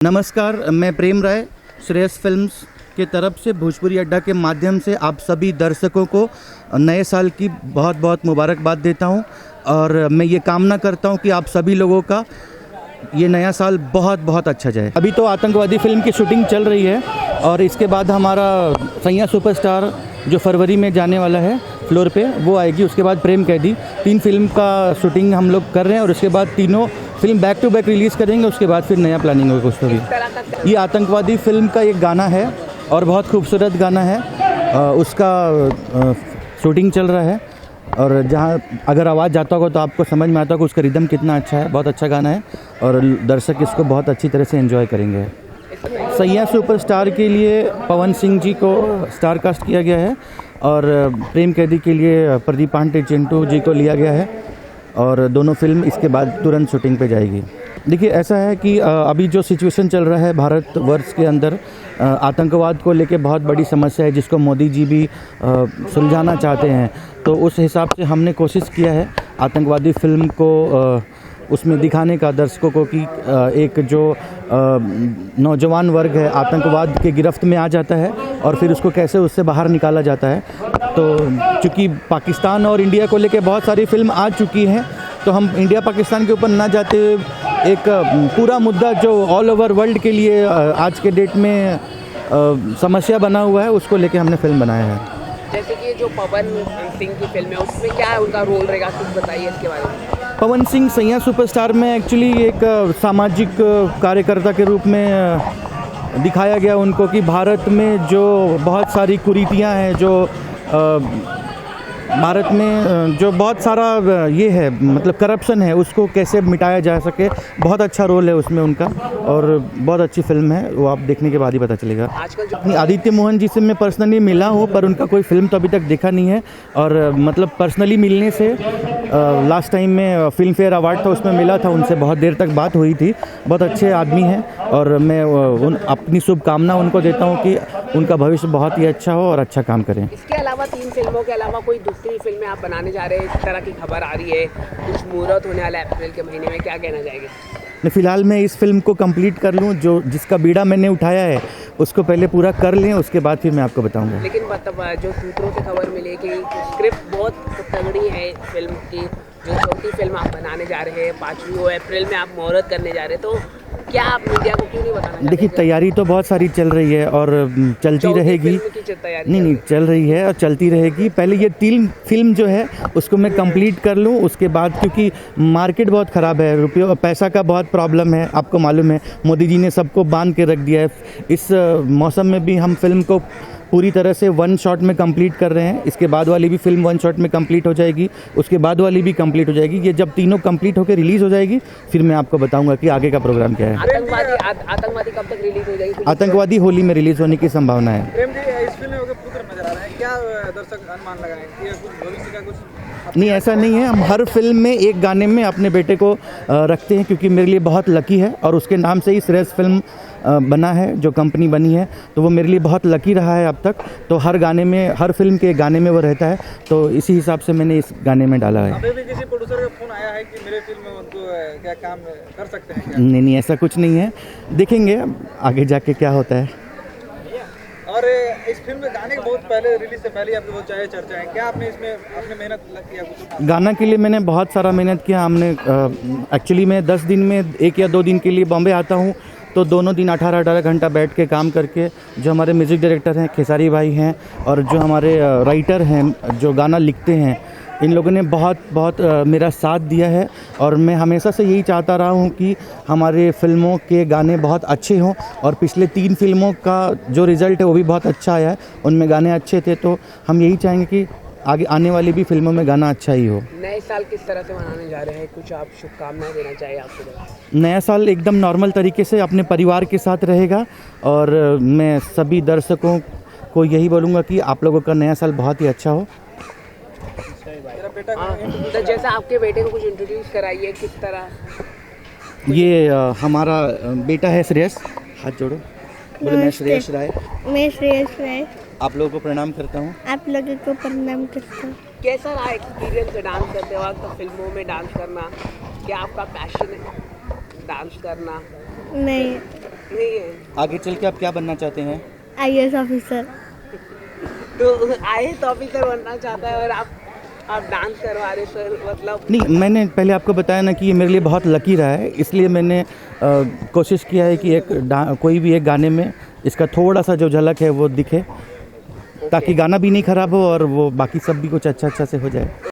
नमस्कार, मैं प्रेम राय श्रेयस फिल्म्स के तरफ से भोजपुरी अड्डा के माध्यम से आप सभी दर्शकों को नए साल की बहुत बहुत मुबारकबाद देता हूं और मैं ये कामना करता हूं कि आप सभी लोगों का ये नया साल बहुत बहुत अच्छा जाए। अभी तो आतंकवादी फिल्म की शूटिंग चल रही है और इसके बाद हमारा सैया सुपरस्टार जो फरवरी में जाने वाला है फ्लोर पे वो आएगी। उसके बाद प्रेम कैदी, 3 फिल्म का शूटिंग हम लोग कर रहे हैं और उसके बाद तीनों film back to back release करेंगे। उसके बाद फिर नया प्लानिंग होगा कुछ तो भी। ये आतंकवादी फिल्म का एक गाना है और बहुत खूबसूरत गाना है, उसका शूटिंग चल रहा है और जहाँ अगर आवाज़ जाता होगा तो आपको समझ में आता होगा उसका रिदम कितना अच्छा है। बहुत अच्छा गाना है और दर्शक इसको बहुत अच्छी तरह से एंजॉय करेंगे। सैया सुपरस्टार के लिए पवन सिंह जी को स्टार कास्ट किया गया है और प्रेम कैदी के लिए प्रदीप पांडे चिंटू जी को लिया गया है और दोनों फिल्म इसके बाद तुरंत शूटिंग पे जाएगी। देखिए, ऐसा है कि अभी जो सिचुएशन चल रहा है भारतवर्ष के अंदर, आतंकवाद को लेके बहुत बड़ी समस्या है जिसको मोदी जी भी सुलझाना चाहते हैं। तो उस हिसाब से हमने कोशिश किया है आतंकवादी फिल्म को उसमें दिखाने का दर्शकों को कि एक जो नौजवान वर्ग है आतंकवाद के गिरफ्त में आ जाता है और फिर उसको कैसे उससे बाहर निकाला जाता है। तो चूँकि पाकिस्तान और इंडिया को लेके बहुत सारी फिल्म आ चुकी हैं तो हम इंडिया पाकिस्तान के ऊपर ना जाते हुए एक पूरा मुद्दा जो ऑल ओवर वर्ल्ड के लिए आज के डेट में समस्या बना हुआ है उसको लेके हमने फिल्म बनाया है। जैसे कि जो पवन सिंह की फिल्म है उसमें क्या है उनका रोल रहेगा, कुछ बताइए इसके बारे में। पवन सिंह सैया सुपरस्टार में एक्चुअली एक सामाजिक कार्यकर्ता के रूप में दिखाया गया उनको कि भारत में जो बहुत सारी कुरीतियां हैं, जो भारत में जो बहुत सारा ये है मतलब करप्शन है, उसको कैसे मिटाया जा सके। बहुत अच्छा रोल है उसमें उनका और बहुत अच्छी फिल्म है, वो आप देखने के बाद ही पता चलेगा। आजकल जो आदित्य मोहन जी से मैं पर्सनली मिला हूँ पर उनका कोई फिल्म तो अभी तक देखा नहीं है और मतलब पर्सनली मिलने से लास्ट टाइम में फिल्म फेयर अवार्ड था उसमें मिला था, उनसे बहुत देर तक बात हुई थी। बहुत अच्छे आदमी हैं और मैं अपनी शुभकामना उनको देता हूँ कि उनका भविष्य बहुत ही अच्छा हो और अच्छा काम करें। इसके अलावा 3 फिल्मों के अलावा कोई दूसरी फिल्में आप बनाने जा रहे हैं, इस तरह की खबर आ रही है, कुछ मुहूर्त होने वाला है अप्रैल के महीने में, क्या कहना चाहेंगे? फ़िलहाल मैं इस फिल्म को कंप्लीट कर लूँ, जो जिसका बीड़ा मैंने उठाया है उसको पहले पूरा कर लें, उसके बाद फिर मैं आपको बताऊंगा। लेकिन मतलब जो सूत्रों से खबर मिली कि स्क्रिप्ट बहुत तगड़ी है फिल्म की, जो चौथी फिल्म आप बनाने जा रहे हैं 5वीं अप्रैल में आप मुहूर्त करने जा रहे हैं, तो क्या आप मीडिया को क्यों नहीं बताना? देखिए, तैयारी तो बहुत सारी चल रही है और चलती रहेगी। नहीं, चल रही है और चलती रहेगी। पहले ये 3 फिल्म जो है उसको मैं कंप्लीट कर लूँ, उसके बाद क्योंकि मार्केट बहुत ख़राब है, रुपये पैसा का बहुत प्रॉब्लम है, आपको मालूम है मोदी जी ने सबको बांध के रख दिया है। इस मौसम में भी हम फिल्म को पूरी तरह से 1 शॉट में कंप्लीट कर रहे हैं। इसके बाद वाली भी फिल्म 1 शॉट में कंप्लीट हो जाएगी, उसके बाद वाली भी कंप्लीट हो जाएगी। ये जब तीनों कंप्लीट होकर रिलीज़ हो जाएगी फिर मैं आपको बताऊंगा कि आगे का प्रोग्राम क्या है। आतंकवादी कब तक रिलीज हो जाएगी? आतंकवादी होली में रिलीज़ होने की संभावना है। प्रेम जी, इस फिल्म में पुत्र नजर आ रहा है, क्या दर्शक अनुमान लगाएंगे? कुछ भविष्य का कुछ? नहीं, ऐसा नहीं है। हम हर फिल्म में एक गाने में अपने बेटे को रखते हैं क्योंकि मेरे लिए बहुत लकी है और उसके नाम से ही श्रेयस फिल्म बना है, जो कंपनी बनी है, तो वो मेरे लिए बहुत लकी रहा है अब तक। तो हर गाने में, हर फिल्म के गाने में वो रहता है, तो इसी हिसाब से मैंने इस गाने में डाला है। अभी भी किसी प्रोड्यूसर का फोन आया है कि मेरे फिल्म में उनको क्या काम कर सकते हैं क्या? नहीं, ऐसा कुछ नहीं है, देखेंगे आगे जाके क्या होता है। और इस फिल्म में गाने के बहुत पहले, रिलीज से पहले आपकी बहुत चर्चा है, क्या आपने इसमें आपने मेहनत किया कुछ? गाना के लिए मैंने बहुत सारा मेहनत किया। हमने एक्चुअली मैं 10 दिन में 1 या 2 दिन के लिए बॉम्बे आता हूँ, तो दोनों दिन 18-18 घंटा बैठ के काम करके, जो हमारे म्यूज़िक डायरेक्टर हैं खेसारी भाई हैं और जो हमारे राइटर हैं जो गाना लिखते हैं, इन लोगों ने बहुत मेरा साथ दिया है और मैं हमेशा से यही चाहता रहा हूँ कि हमारे फिल्मों के गाने बहुत अच्छे हों और पिछले 3 फिल्मों का जो रिज़ल्ट है वो भी बहुत अच्छा आया है, उनमें गाने अच्छे थे। तो हम यही चाहेंगे कि आगे आने वाली भी फिल्मों में गाना अच्छा ही हो। नए साल किस तरह से मनाने जा रहे हैं, कुछ आप शुभकामनाएं देना चाहिए आपको? नया साल एकदम नॉर्मल तरीके से अपने परिवार के साथ रहेगा और मैं सभी दर्शकों को यही बोलूँगा कि आप लोगों का नया साल बहुत ही अच्छा हो। तो जैसा आपके बेटे को कुछ इंट्रोड्यूस कराइए, किस तरह? ये हमारा बेटा है श्रेयस, हाथ जोड़ो। बोले मैं श्रेयस राय। मैं श्रेयस राय आप लोगों को प्रणाम करता हूँ। आप लोगों को प्रणाम करता हूँ। कैसा रहा एक्सपीरियंस डांस करते वक्त, फिल्मों में डांस करना? क्या आपका पैशन है डांस करना? नहीं, नहीं है। आगे चल के आप क्या बनना चाहते हैं? IAS officer. तो IAS ऑफिसर बनना चाहता है और आप डांस करवा रहे सर, मतलब नहीं, मैंने पहले आपको बताया ना कि ये मेरे लिए बहुत लकी रहा है, इसलिए मैंने कोशिश किया है कि कोई भी एक गाने में इसका थोड़ा सा जो झलक है वो दिखे, ताकि गाना भी नहीं ख़राब हो और वो बाकी सब भी कुछ अच्छा अच्छा से हो जाए।